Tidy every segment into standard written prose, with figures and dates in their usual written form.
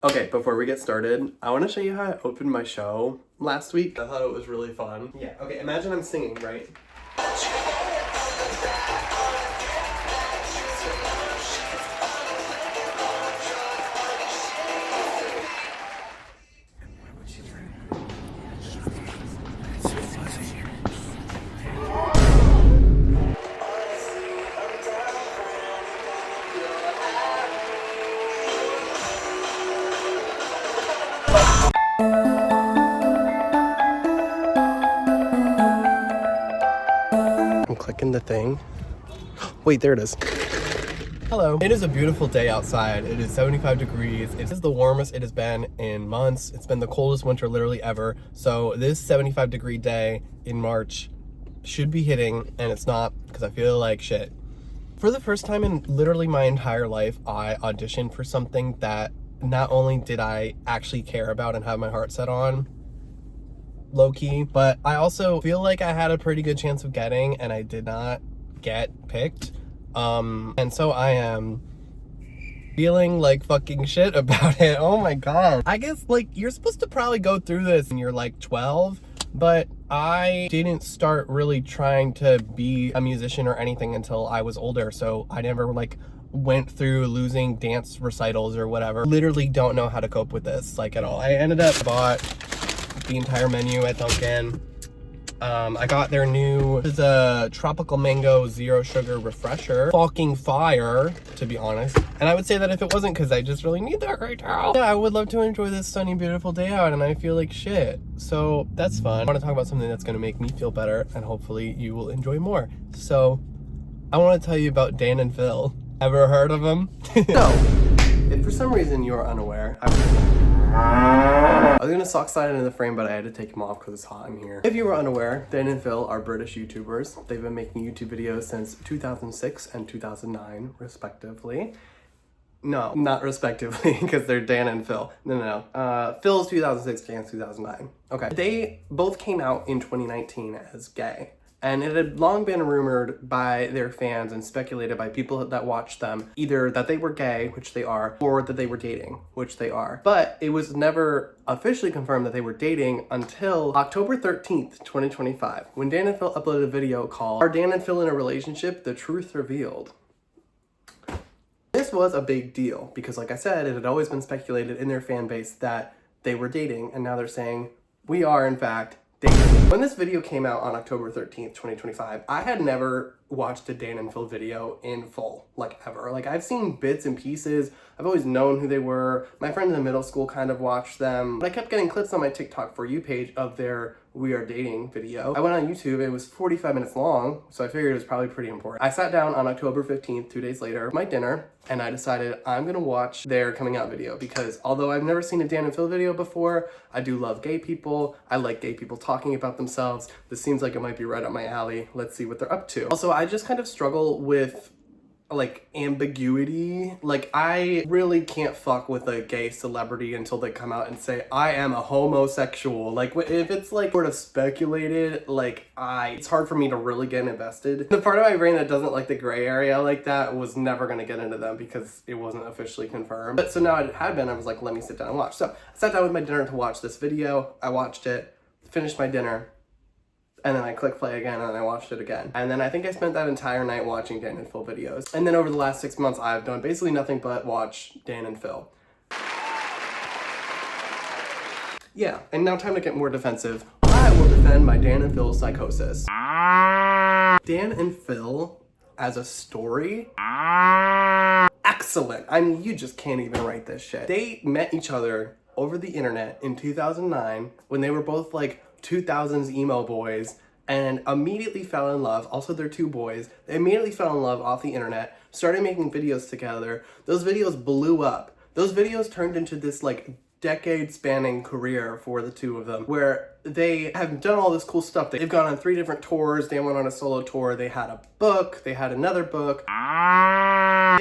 Okay, before we get started, I want to show you how I opened my show last week. I thought it was really fun. Yeah, okay, imagine I'm singing, right? I'm clicking the thing. Wait, there it is. Hello. It is a beautiful day outside. It is 75 degrees. It is the warmest it has been in months. It's been the coldest winter literally ever. So this 75-degree day in March should be hitting, and it's not because I feel like shit. For the first time in literally my entire life, I auditioned for something that not only did I actually care about and have my heart set on, low-key, but I also feel like I had a pretty good chance of getting, and I did not get picked. And so I am feeling like fucking shit about it. Oh my god. I guess like you're supposed to probably go through this when you're like 12, but I didn't start really trying to be a musician or anything until I was older, so I never like went through losing dance recitals or whatever. Literally don't know how to cope with this like at all. I ended up bought the entire menu at Dunkin'. I got their new, this is a tropical mango zero sugar refresher. Fucking fire, to be honest. And I would say that if it wasn't, because I just really need that right now. Yeah, I would love to enjoy this sunny, beautiful day out, and I feel like shit. So that's fun. I want to talk about something that's going to make me feel better, and hopefully you will enjoy more. So I want to tell you about Dan and Phil. Ever heard of them? So, if for some reason you are unaware, I was gonna sock slide into the frame, but I had to take them off because it's hot in here. If you were unaware, Dan and Phil are British YouTubers. They've been making YouTube videos since 2006 and 2009, respectively. No, not respectively, because they're Dan and Phil. No. Phil's 2006, Dan's 2009. Okay. They both came out in 2019 as gay. And it had long been rumored by their fans and speculated by people that watched them, either that they were gay, which they are, or that they were dating, which they are. But it was never officially confirmed that they were dating until October 13th, 2025, when Dan and Phil uploaded a video called "Are Dan and Phil in a Relationship? The Truth Revealed." This was a big deal because, like I said, it had always been speculated in their fan base that they were dating, and now they're saying, we are, in fact, dating. When this video came out on October 13th, 2025, I had never watched a Dan and Phil video in full, like ever. Like I've seen bits and pieces. I've always known who they were. My friends in middle school kind of watched them. But I kept getting clips on my TikTok For You page of their "We Are Dating" video. I went on YouTube, it was 45 minutes long, so I figured it was probably pretty important. I sat down on October 15th, 2 days later, my dinner, and I decided I'm gonna watch their coming out video because although I've never seen a Dan and Phil video before, I do love gay people. I like gay people talking about themselves. This seems like it might be right up my alley. Let's see what they're up to. Also, I just kind of struggle with like ambiguity. Like I really can't fuck with a gay celebrity until they come out and say I am a homosexual. Like if it's like sort of speculated, like it's hard for me to really get invested. The part of my brain that doesn't like the gray area like that was never gonna get into them because it wasn't officially confirmed. But so now it had been, I was like, let me sit down and watch. So I sat down with my dinner to watch this video. I watched it, finished my dinner, and then I clicked play again and I watched it again. And then I think I spent that entire night watching Dan and Phil videos. And then over the last 6 months, I've done basically nothing but watch Dan and Phil. Yeah, and now time to get more defensive. I will defend my Dan and Phil psychosis. Dan and Phil as a story, excellent. I mean, you just can't even write this shit. They met each other over the internet in 2009 when they were both like 2000s emo boys and immediately fell in love. Also, they're two boys. They immediately fell in love off the internet, started making videos together. Those videos blew up. Those videos turned into this like decade-spanning career for the two of them, where they have done all this cool stuff. They've gone on 3 different tours. Dan went on a solo tour. They had a book. They had another book. They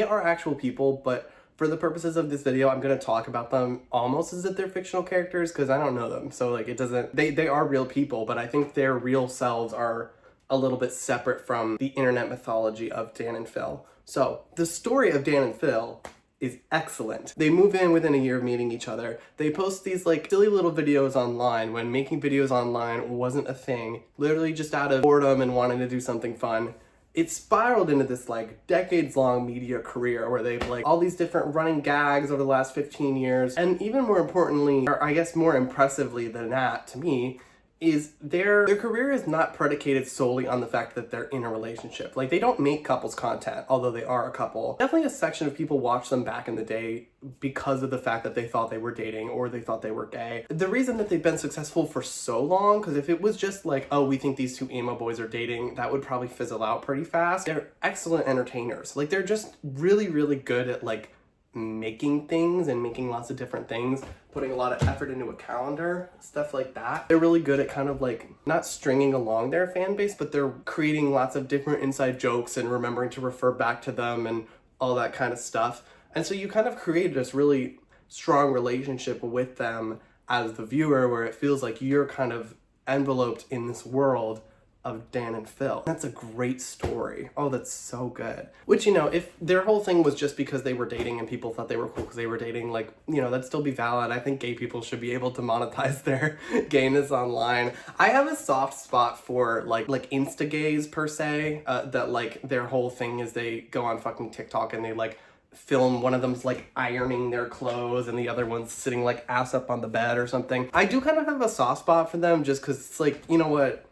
are actual people, but for the purposes of this video, I'm going to talk about them almost as if they're fictional characters because I don't know them. So like it doesn't, they are real people, but I think their real selves are a little bit separate from the internet mythology of Dan and Phil. So the story of Dan and Phil is excellent. They move in within a year of meeting each other. They post these like silly little videos online when making videos online wasn't a thing, literally just out of boredom and wanting to do something fun. It spiraled into this like decades-long media career where they've like all these different running gags over the last 15 years. And even more importantly, or I guess more impressively than that to me, is their career is not predicated solely on the fact that they're in a relationship. Like, they don't make couples content, although they are a couple. Definitely a section of people watch them back in the day because of the fact that they thought they were dating or they thought they were gay. The reason that they've been successful for so long, because if it was just like, oh, we think these two emo boys are dating, that would probably fizzle out pretty fast. They're excellent entertainers. Like, they're just really, really good at like making things and making lots of different things, putting a lot of effort into a calendar, stuff like that. They're really good at kind of like not stringing along their fan base, but they're creating lots of different inside jokes and remembering to refer back to them and all that kind of stuff. And so you kind of create this really strong relationship with them as the viewer, where it feels like you're kind of enveloped in this world of Dan and Phil. That's a great story. Oh, that's so good. Which, you know, if their whole thing was just because they were dating and people thought they were cool because they were dating, like, you know, that'd still be valid. I think gay people should be able to monetize their gayness online. I have a soft spot for like insta gays per se, that like their whole thing is they go on fucking TikTok and they like film one of them's like ironing their clothes and the other one's sitting like ass up on the bed or something. I do kind of have a soft spot for them just because it's like, you know what?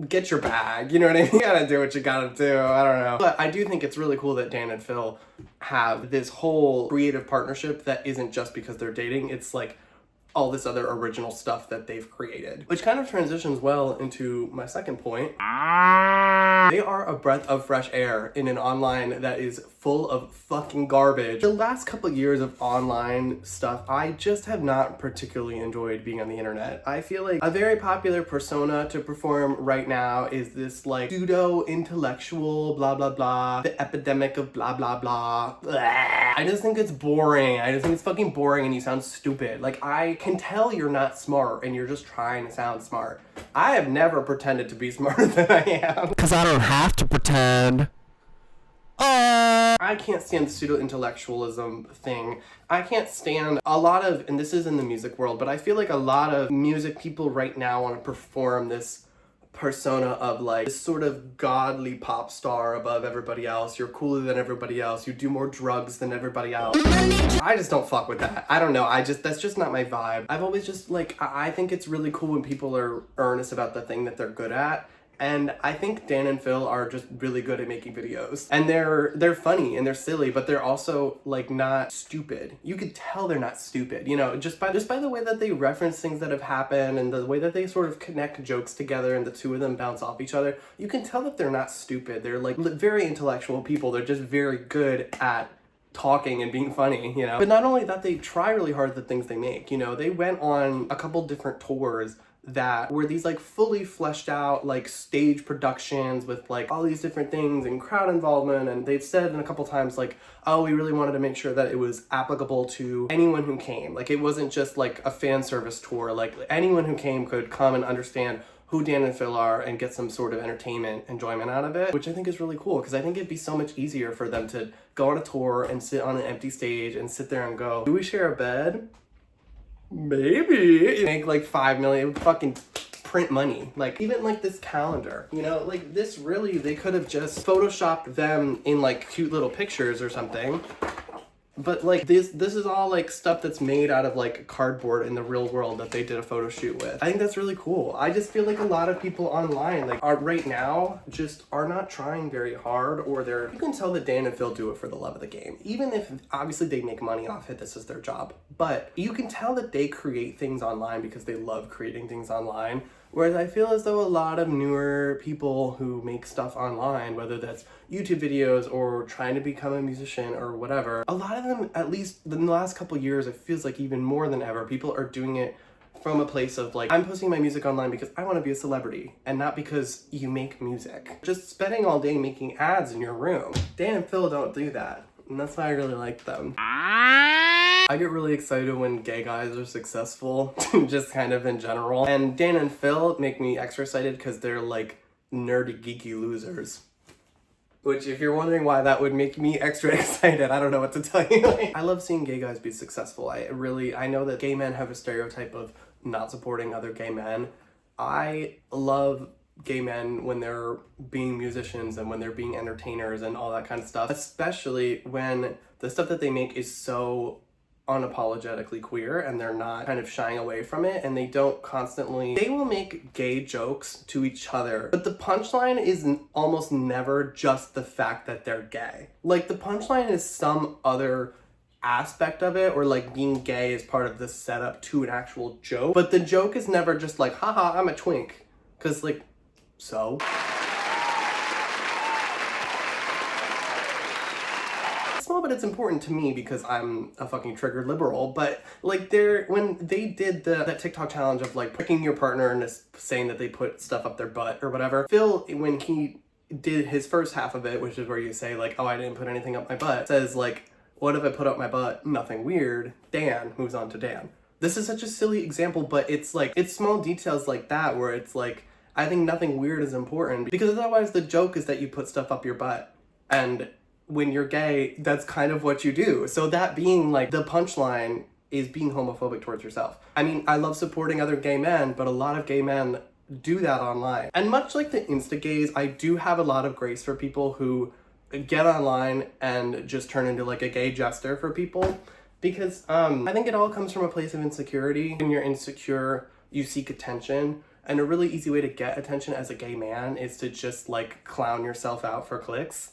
Get your bag, you know what I mean? You gotta do what you gotta do, I don't know. But I do think it's really cool that Dan and Phil have this whole creative partnership that isn't just because they're dating, it's like all this other original stuff that they've created. Which kind of transitions well into my second point. They are a breath of fresh air in an online that is full of fucking garbage. The last couple of years of online stuff, I just have not particularly enjoyed being on the internet. I feel like a very popular persona to perform right now is this like pseudo-intellectual blah blah blah, the epidemic of blah blah blah. Blah. I just think it's boring. I just think it's fucking boring and you sound stupid. Like, I can tell you're not smart and you're just trying to sound smart. I have never pretended to be smarter than I am. Because I don't have to pretend. I can't stand the pseudo-intellectualism thing. I can't stand a lot of, and this is in the music world, but I feel like a lot of music people right now want to perform this persona of like this sort of godly pop star above everybody else. You're cooler than everybody else. You do more drugs than everybody else. I just don't fuck with that. I don't know. That's just not my vibe. I've always just like, I think it's really cool when people are earnest about the thing that they're good at. And I think Dan and Phil are just really good at making videos. And they're funny and they're silly, but they're also like not stupid. You could tell they're not stupid, you know, just by the way that they reference things that have happened and the way that they sort of connect jokes together and the two of them bounce off each other. You can tell that they're not stupid. They're like very intellectual people. They're just very good at talking and being funny, you know. But not only that, they try really hard at the things they make, you know. They went on a couple different tours that were these like fully fleshed out like stage productions with like all these different things and crowd involvement, and they've said a couple times like, oh, we really wanted to make sure that it was applicable to anyone who came. Like, it wasn't just like a fan service tour. Like, anyone who came could come and understand who Dan and Phil are and get some sort of entertainment enjoyment out of it, which I think is really cool, because I think it'd be so much easier for them to go on a tour and sit on an empty stage and sit there and go, do we share a bed? Maybe. Make like 5 million, fucking print money. Like, even like this calendar, you know, like this really, they could have just photoshopped them in like cute little pictures or something. But like this is all like stuff that's made out of like cardboard in the real world that they did a photo shoot with. I think that's really cool. I just feel like a lot of people online like are right now just are not trying very hard, or you can tell that Dan and Phil do it for the love of the game. Even if obviously they make money off it, this is their job. But you can tell that they create things online because they love creating things online. Whereas I feel as though a lot of newer people who make stuff online, whether that's YouTube videos or trying to become a musician or whatever, a lot of them, at least in the last couple years, it feels like even more than ever, people are doing it from a place of like, I'm posting my music online because I want to be a celebrity and not because you make music. Just spending all day making ads in your room. Dan and Phil don't do that. And that's why I really like them. I get really excited when gay guys are successful, just kind of in general. And Dan and Phil make me extra excited because they're like nerdy, geeky losers. Which, if you're wondering why that would make me extra excited, I don't know what to tell you. I love seeing gay guys be successful. I know that gay men have a stereotype of not supporting other gay men. I love gay men when they're being musicians and when they're being entertainers and all that kind of stuff, especially when the stuff that they make is so unapologetically queer and they're not kind of shying away from it, and they will make gay jokes to each other, but the punchline is almost never just the fact that they're gay. Like, the punchline is some other aspect of it, or like being gay is part of the setup to an actual joke, but the joke is never just like, haha, I'm a twink, because like, so small, but it's important to me because I'm a fucking triggered liberal. But like, when they did that TikTok challenge of like picking your partner and just saying that they put stuff up their butt or whatever, Phil, when he did his first half of it, which is where you say like, oh, I didn't put anything up my butt, says like, what if I put up my butt? Nothing weird. Dan moves on to Dan. This is such a silly example, but it's like, it's small details like that where it's like, I think nothing weird is important, because otherwise the joke is that you put stuff up your butt, and when you're gay, that's kind of what you do. So that being like the punchline is being homophobic towards yourself. I mean, I love supporting other gay men, but a lot of gay men do that online. And much like the insta gays, I do have a lot of grace for people who get online and just turn into like a gay jester for people, because I think it all comes from a place of insecurity. When you're insecure, you seek attention. And a really easy way to get attention as a gay man is to just like clown yourself out for clicks.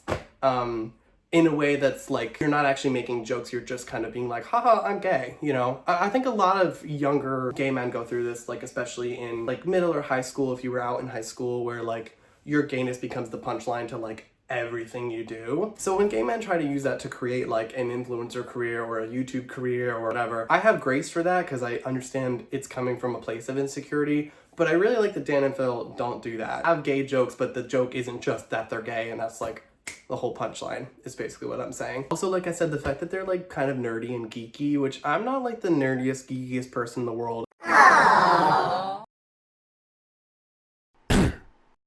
In a way that's like, you're not actually making jokes, you're just kind of being like, haha, I'm gay, you know? I think a lot of younger gay men go through this, like especially in like middle or high school, if you were out in high school, where like your gayness becomes the punchline to like everything you do. So when gay men try to use that to create like an influencer career or a YouTube career or whatever, I have grace for that because I understand it's coming from a place of insecurity. But I really like that Dan and Phil don't do that. I have gay jokes, but the joke isn't just that they're gay, and that's like the whole punchline is basically what I'm saying. Also, like I said, the fact that they're like kind of nerdy and geeky, which I'm not like the nerdiest, geekiest person in the world.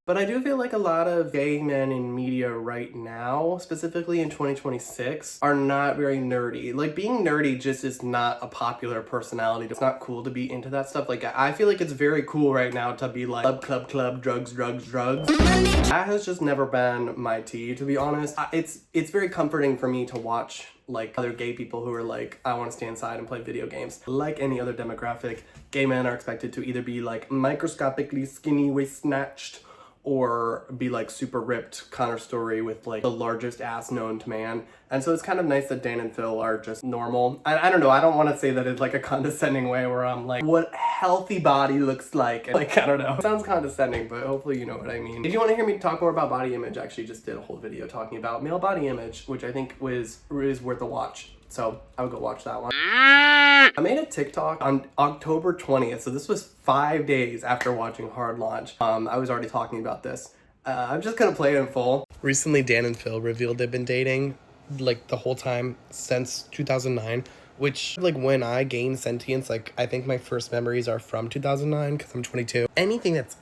But I do feel like a lot of gay men in media right now, specifically in 2026, are not very nerdy. Like, being nerdy just is not a popular personality. It's not cool to be into that stuff. Like, I feel like it's very cool right now to be like, club, drugs. That has just never been my tea, to be honest. It's very comforting for me to watch like other gay people who are like, I want to stay inside and play video games. Like any other demographic, gay men are expected to either be like microscopically skinny, waist snatched, or be like super ripped Connor Story with like the largest ass known to man. And so it's kind of nice that Dan and Phil are just normal. I don't know, I don't want to say that it's like a condescending way where I'm like, what healthy body looks like. Like, I don't know. It sounds condescending, but hopefully you know what I mean. If you want to hear me talk more about body image, I actually just did a whole video talking about male body image, which I think is worth a watch. So I would go watch that one. I made a TikTok on October 20th, so this was 5 days after watching Hard Launch. I was already talking about this. I'm just gonna play it in full. Recently, Dan and Phil revealed they've been dating like the whole time since 2009, which like when I gained sentience, like I think my first memories are from 2009 because I'm 22. Anything that's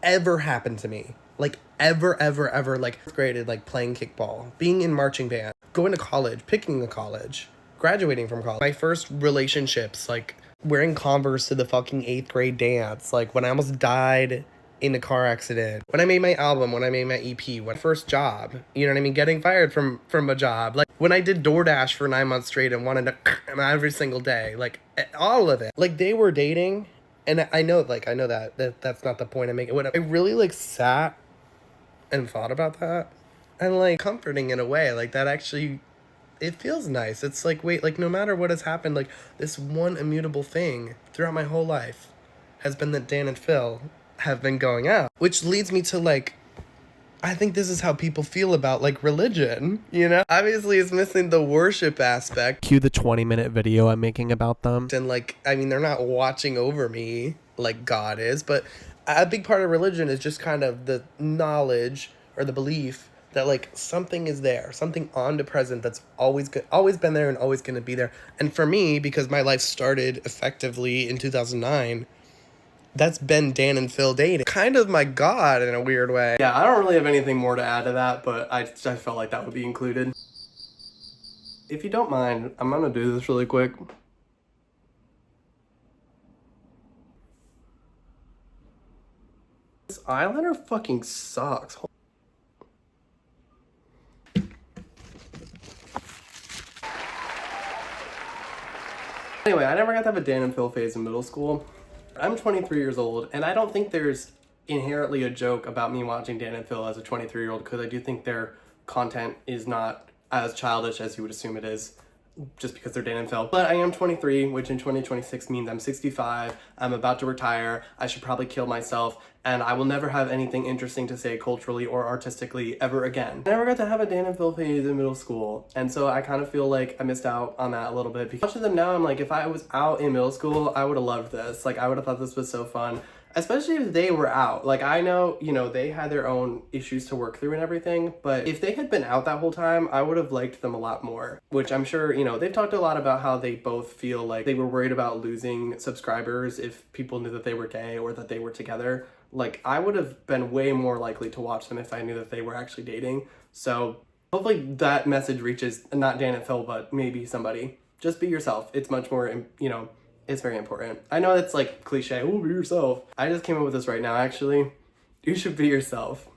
ever happened to me, like ever, like graded, like playing kickball, being in marching band, going to college, picking a college, graduating from college, my first relationships, like wearing Converse to the fucking 8th grade dance, like when I almost died in a car accident, when I made my album, when I made my EP, when first job, you know what I mean, getting fired from a job, like when I did DoorDash for 9 months straight and wanted to every single day, like all of it. Like they were dating, and I know that's not the point I'm making. When I really like sat and thought about that, and like comforting in a way, like that actually, it feels nice. It's like, wait, like no matter what has happened, like this one immutable thing throughout my whole life has been that Dan and Phil have been going out. Which leads me to like, I think this is how people feel about like religion, you know? Obviously it's missing the worship aspect. Cue the 20-minute video I'm making about them. And like, I mean, they're not watching over me like God is, but a big part of religion is just kind of the knowledge or the belief that like something is there, something omnipresent that's always been there and always going to be there. And for me, because my life started effectively in 2009, That's been Dan and Phil dating. Kind of my god in a weird way. Yeah, I don't really have anything more to add to that, but I felt like that would be included. If you don't mind, I'm gonna do this really quick. This eyeliner fucking sucks. Anyway, I never got to have a Dan and Phil phase in middle school. I'm 23 years old, and I don't think there's inherently a joke about me watching Dan and Phil as a 23-year-old, because I do think their content is not as childish as you would assume it is, just because they're Dan and Phil. But I am 23, which in 2026 means I'm 65, I'm about to retire, I should probably kill myself, and I will never have anything interesting to say culturally or artistically ever again. I never got to have a Dan and Phil phase in middle school, and so I kind of feel like I missed out on that a little bit. Because watching them now, I'm like, if I was out in middle school, I would have loved this. Like, I would have thought this was so fun. Especially if they were out. Like, I know, you know, they had their own issues to work through and everything, but if they had been out that whole time, I would have liked them a lot more. Which I'm sure, you know, they've talked a lot about how they both feel like they were worried about losing subscribers if people knew that they were gay or that they were together. Like, I would have been way more likely to watch them if I knew that they were actually dating. So hopefully that message reaches not Dan and Phil, but maybe somebody. Just be yourself. It's much more, you know, it's very important. I know it's like cliche, oh, be yourself. I just came up with this right now, actually. You should be yourself.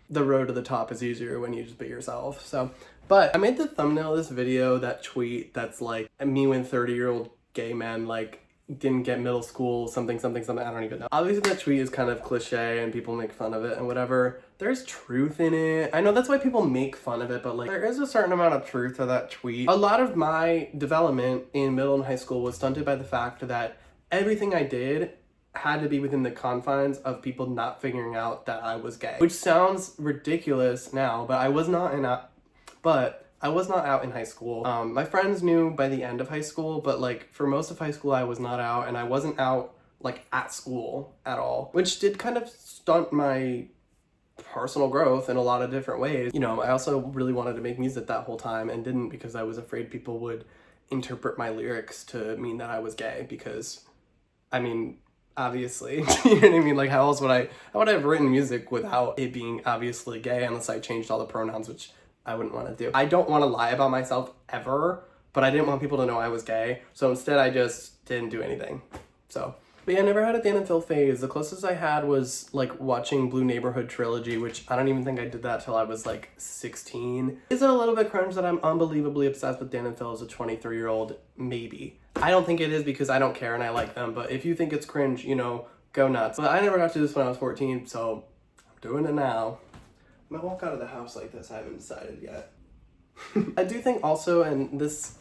The road to the top is easier when you just be yourself. So, but I made the thumbnail of this video, that tweet that's like me when 30-year-old gay men like didn't get middle school, something, I don't even know. Obviously that tweet is kind of cliche and people make fun of it and whatever. There's truth in it. I know that's why people make fun of it, but like there is a certain amount of truth to that tweet. A lot of my development in middle and high school was stunted by the fact that everything I did had to be within the confines of people not figuring out that I was gay. Which sounds ridiculous now, but I was not out in high school. My friends knew by the end of high school, but like for most of high school I was not out, and I wasn't out like at school at all, which did kind of stunt my personal growth in a lot of different ways. You know, I also really wanted to make music that whole time and didn't, because I was afraid people would interpret my lyrics to mean that I was gay, because I mean, obviously, you know what I mean? Like, how would I have written music without it being obviously gay, unless I changed all the pronouns, which I wouldn't want to do. I don't want to lie about myself ever, but I didn't want people to know I was gay, so instead I just didn't do anything. So, but yeah, I never had a Dan and Phil phase. The closest I had was like watching Blue Neighborhood trilogy, which I don't even think I did that till I was like 16. Is it a little bit cringe that I'm unbelievably obsessed with Dan and Phil as a 23-year-old? Maybe. I don't think it is, because I don't care and I like them, but if you think it's cringe, you know, go nuts. But I never got to do this when I was 14, so I'm doing it now. I might walk out of the house like this, I haven't decided yet. I do think also, and this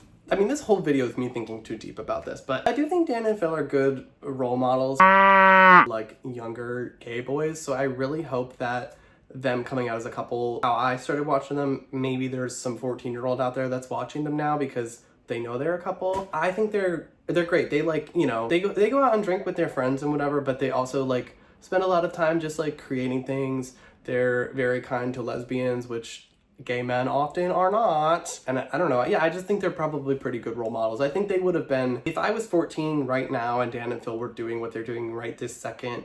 whole video is me thinking too deep about this, but I do think Dan and Phil are good role models, like younger gay boys, so I really hope that them coming out as a couple, how I started watching them, maybe there's some 14-year-old out there that's watching them now because they know they're a couple. I think they're great. They like, you know, they go out and drink with their friends and whatever, but they also like spend a lot of time just like creating things. They're very kind to lesbians, which gay men often are not. And I don't know. Yeah, I just think they're probably pretty good role models. I think they would have been, if I was 14 right now and Dan and Phil were doing what they're doing right this second,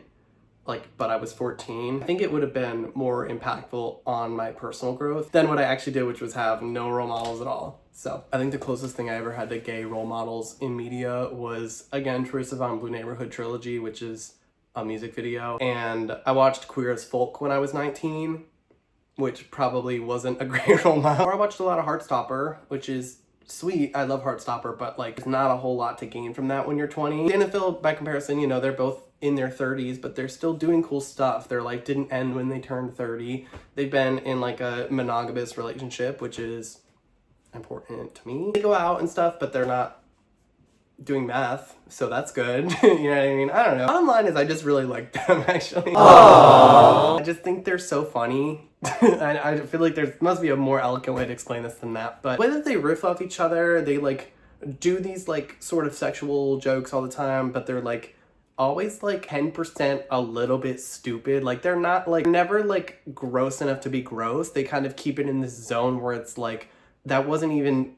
like, but I was 14, I think it would have been more impactful on my personal growth than what I actually did, which was have no role models at all. So I think the closest thing I ever had to gay role models in media was, again, Troye Sivan Blue Neighborhood trilogy, which is a music video. And I watched Queer as Folk when I was 19, which probably wasn't a great role model. Or I watched a lot of Heartstopper, which is sweet. I love Heartstopper, but like, there's not a whole lot to gain from that when you're 20. Dan and Phil, by comparison, you know, they're both in their 30s, but they're still doing cool stuff. Their life didn't end when they turned 30. They've been in like a monogamous relationship, which is important to me. They go out and stuff, but they're not doing meth, so that's good. You know what I mean? I don't know. Bottom line is I just really like them, actually. Aww. I just think they're so funny. I feel like there must be a more eloquent way to explain this than that, but the way that they riff off each other, they like do these like sort of sexual jokes all the time, but they're like always like 10% a little bit stupid. Like they're not like, never like gross enough to be gross. They kind of keep it in this zone where it's like, that wasn't even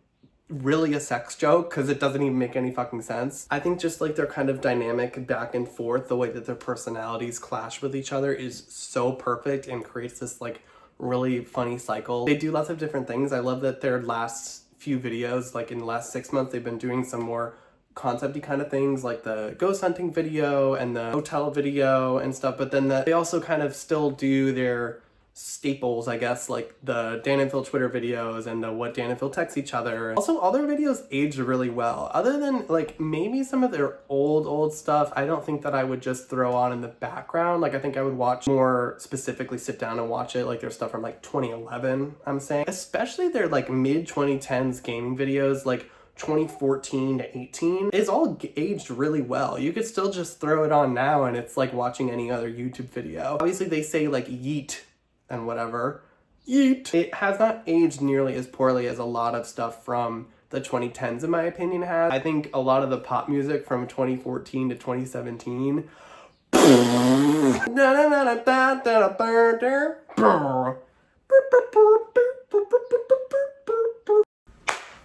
really a sex joke because it doesn't even make any fucking sense. I think just like their kind of dynamic back and forth, the way that their personalities clash with each other is so perfect and creates this like really funny cycle. They do lots of different things. I love that their last few videos, like in the last 6 months, they've been doing some more concept-y kind of things like the ghost hunting video and the hotel video and stuff, but then they also kind of still do their staples, I guess, like the Dan and Phil Twitter videos and the what Dan and Phil text each other. Also, all their videos aged really well. Other than like maybe some of their old stuff, I don't think that I would just throw on in the background. Like I think I would watch more specifically, sit down and watch it, like their stuff from like 2011, I'm saying. Especially their like mid-2010s gaming videos, like 2014 to 18 is all aged really well. You could still just throw it on now and it's like watching any other YouTube video. Obviously they say like yeet and whatever. Yeet! It has not aged nearly as poorly as a lot of stuff from the 2010s, in my opinion, has. I think a lot of the pop music from 2014 to 2017.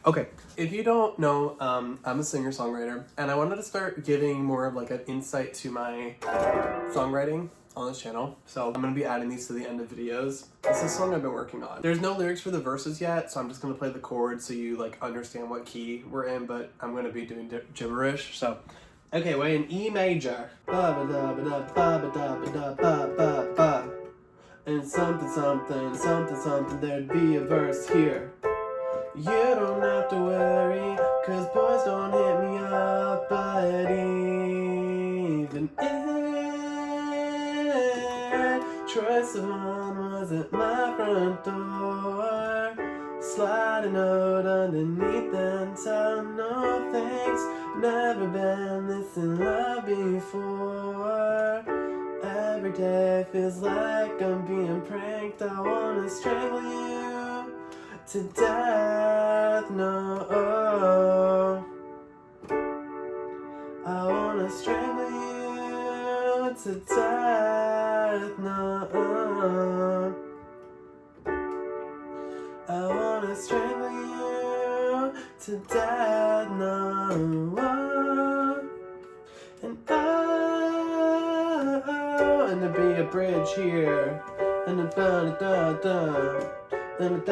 Okay, if you don't know, I'm a singer-songwriter, and I wanted to start giving more of like an insight to my songwriting on this channel. So I'm gonna be adding these to the end of videos. This is a song I've been working on. There's no lyrics for the verses yet, so I'm just gonna play the chords so you like understand what key we're in, but I'm gonna be doing gibberish, so. Okay, we're in E major. And something, there'd be a verse here. You don't have to worry, cause boys don't hit me up, but even if Troy Sivan was at my front door, slide a note underneath and tell him no thanks, never been this in love before. Every day feels like I'm being pranked, I wanna strangle you to death, no. I wanna strangle you to death, no. I wanna strangle you to death, no. And there'd be a bridge here, and a da-da-da-da. And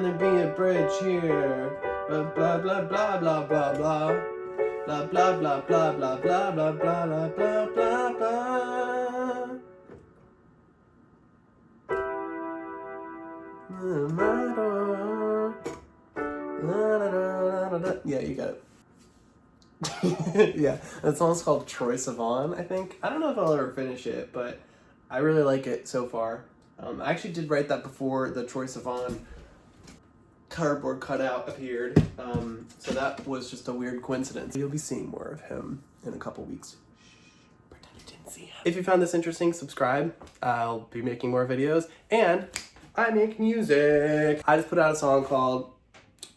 there'd be a bridge here. Blah blah blah blah blah blah blah. Blah blah blah blah blah blah blah blah blah blah blah. Yeah, you got it. Yeah, that song's called Troy Sivan, I think. I don't know if I'll ever finish it, but I really like it so far. I actually did write that before the Troy Sivan cardboard cutout appeared, so that was just a weird coincidence. You'll be seeing more of him in a couple weeks. Pretend you didn't see him. If you found this interesting, subscribe. I'll be making more videos, and I make music. I just put out a song called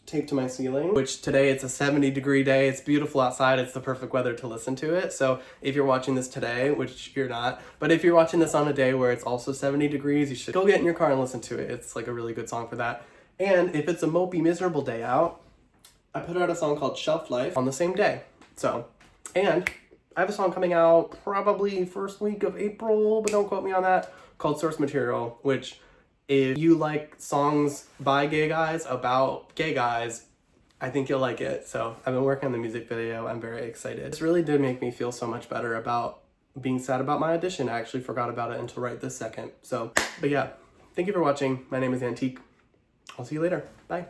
Taped to My Ceiling, which today it's a 70-degree day. It's beautiful outside. It's the perfect weather to listen to it. So if you're watching this today, which you're not, but if you're watching this on a day where it's also 70 degrees, you should go get in your car and listen to it. It's like a really good song for that. And if it's a mopey, miserable day out, I put out a song called Shelf Life on the same day. So, and I have a song coming out probably first week of April, but don't quote me on that, called Source Material, which if you like songs by gay guys about gay guys, I think you'll like it. So I've been working on the music video. I'm very excited. This really did make me feel so much better about being sad about my audition. I actually forgot about it until right this second. So, but yeah, thank you for watching. My name is Antique. I'll see you later. Bye.